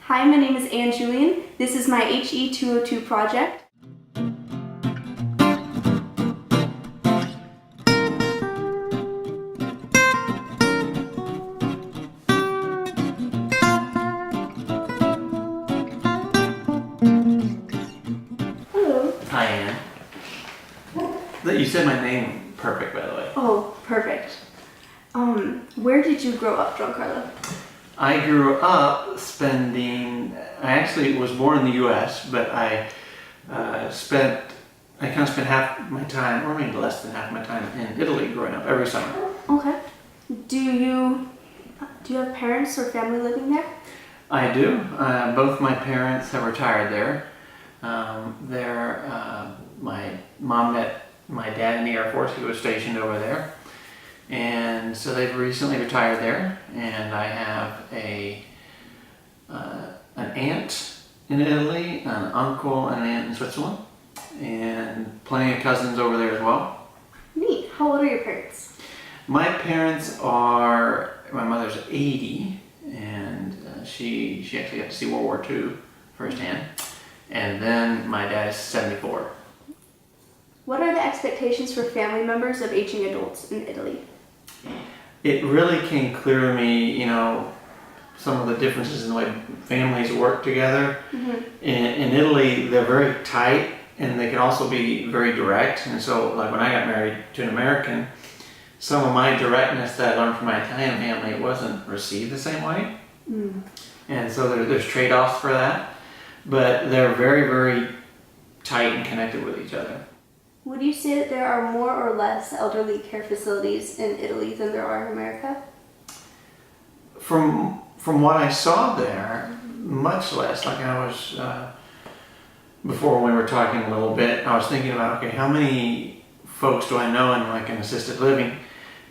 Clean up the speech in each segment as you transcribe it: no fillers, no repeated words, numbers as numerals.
Hi, my name is Anne Julian. This is my HE202 project. Hello. Hi, Anne. You said my name perfect, by the way. Oh, perfect. Where did you grow up, Giancarlo? I grew up I actually was born in the U.S., but I kind of spent half my time, or maybe less than half my time, in Italy growing up every summer. Okay. Do you have parents or family living there? I do. Both my parents have retired there. My mom met my dad in the Air Force. He was stationed over there. And so they've recently retired there, and I have an aunt in Italy, an uncle and an aunt in Switzerland, and plenty of cousins over there as well. Neat. How old are your parents? My mother's 80, and she actually got to see World War II firsthand, and then my dad is 74. What are the expectations for family members of aging adults in Italy? It really came clear to me, some of the differences in the way families work together. Mm-hmm. In Italy, they're very tight, and they can also be very direct. And so, like when I got married to an American, some of my directness that I learned from my Italian family wasn't received the same way. Mm. And so there's trade-offs for that. But they're very, very tight and connected with each other. Would you say that there are more or less elderly care facilities in Italy than there are in America? From what I saw there, much less. Like I was, before we were talking a little bit, I was thinking about, okay, how many folks do I know in like an assisted living?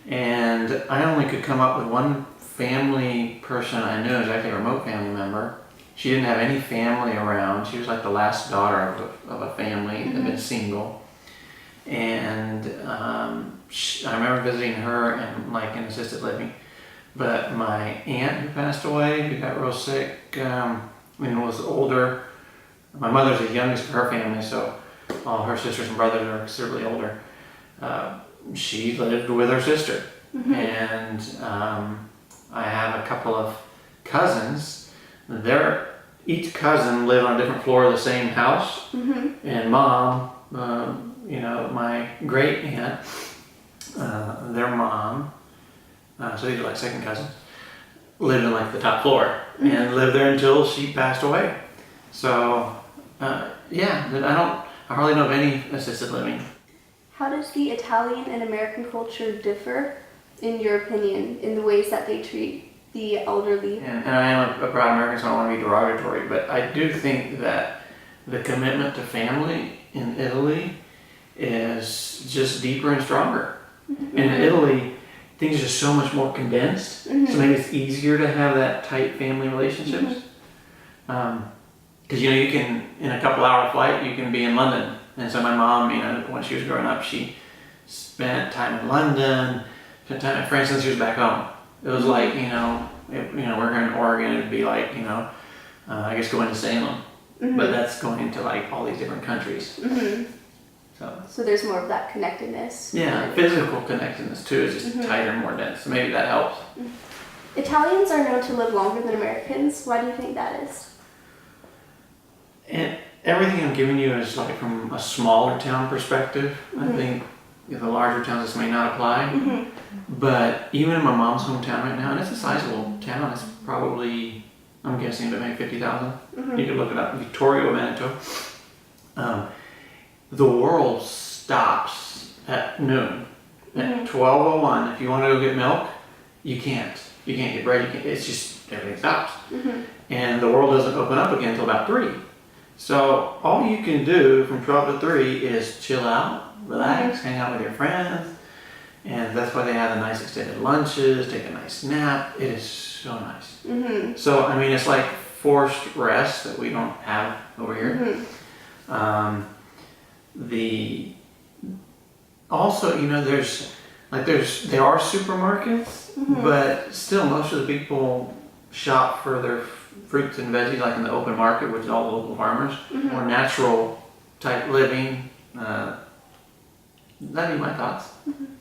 And I only could come up with one family person I knew, who's actually a remote family member. She didn't have any family around. She was like the last daughter of a family that had been single. And I remember visiting her in like an assisted living. But my aunt who passed away, who got real sick, was older. My mother's the youngest of her family, so all her sisters and brothers are considerably older. She lived with her sister. Mm-hmm. And I have a couple of cousins. Each cousin lived on a different floor of the same house. Mm-hmm. And mom, my great aunt, their mom, so these are like second cousins, lived in like the top floor. Mm-hmm. And lived there until she passed away. So I hardly know of any assisted living. How does the Italian and American culture differ, in your opinion, in the ways that they treat the elderly? And I am a proud American, so I don't want to be derogatory, but I do think that the commitment to family in Italy is just deeper and stronger. Mm-hmm. And in Italy, things are just so much more condensed, mm-hmm. So maybe it's easier to have that tight family relationships. Because you can, in a couple hour flight, you can be in London. And so my mom, when she was growing up, she spent time in London, spent time in France since she was back home. It was like, we're here in Oregon, it'd be like, I guess going to Salem. Mm-hmm. But that's going to like all these different countries. Mm-hmm. So there's more of that connectedness. Yeah, physical connectedness too is just mm-hmm. tighter and more dense. So maybe that helps. Mm-hmm. Italians are known to live longer than Americans. Why do you think that is? And everything I'm giving you is like from a smaller town perspective. Mm-hmm. I think the larger towns this may not apply. Mm-hmm. But even in my mom's hometown right now, and it's a sizable town, it's probably, I'm guessing, but maybe 50,000. Mm-hmm. You can look it up, Victoria, Veneto. The world stops at noon. At 12:01, if you want to go get milk, you can't. You can't get bread. It's just, everything stops. Mm-hmm. And the world doesn't open up again until about 3. So all you can do from 12 to 3 is chill out, relax, hang out with your friends. And that's why they have the nice extended lunches, take a nice nap. It is so nice. Mm-hmm. So, it's like forced rest that we don't have over here. Mm-hmm. There are supermarkets, mm-hmm. but still most of the people shop for their fruits and veggies like in the open market, which is all local farmers, Mhm. more natural type living. That'd be my thoughts.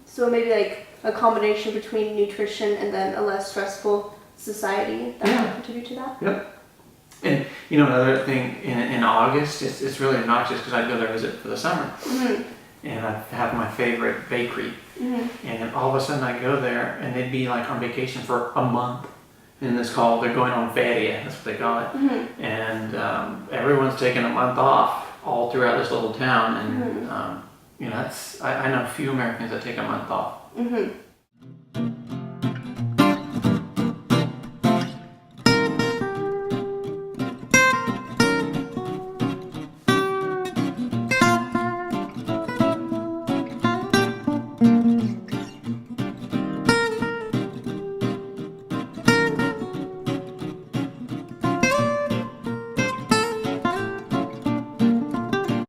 So maybe like a combination between nutrition and then a less stressful society that Yeah. would contribute to that. Yep. And you know, another thing in August, it's really obnoxious because I'd go there visit for the summer, Mhm. and I'd have my favorite bakery, Mhm. and then all of a sudden I go there and they'd be like on vacation for a month. And it's called, they're going on feria, that's what they call it. Mhm. And everyone's taking a month off all throughout this little town. And, you know, I know a few Americans that take a month off. Mhm.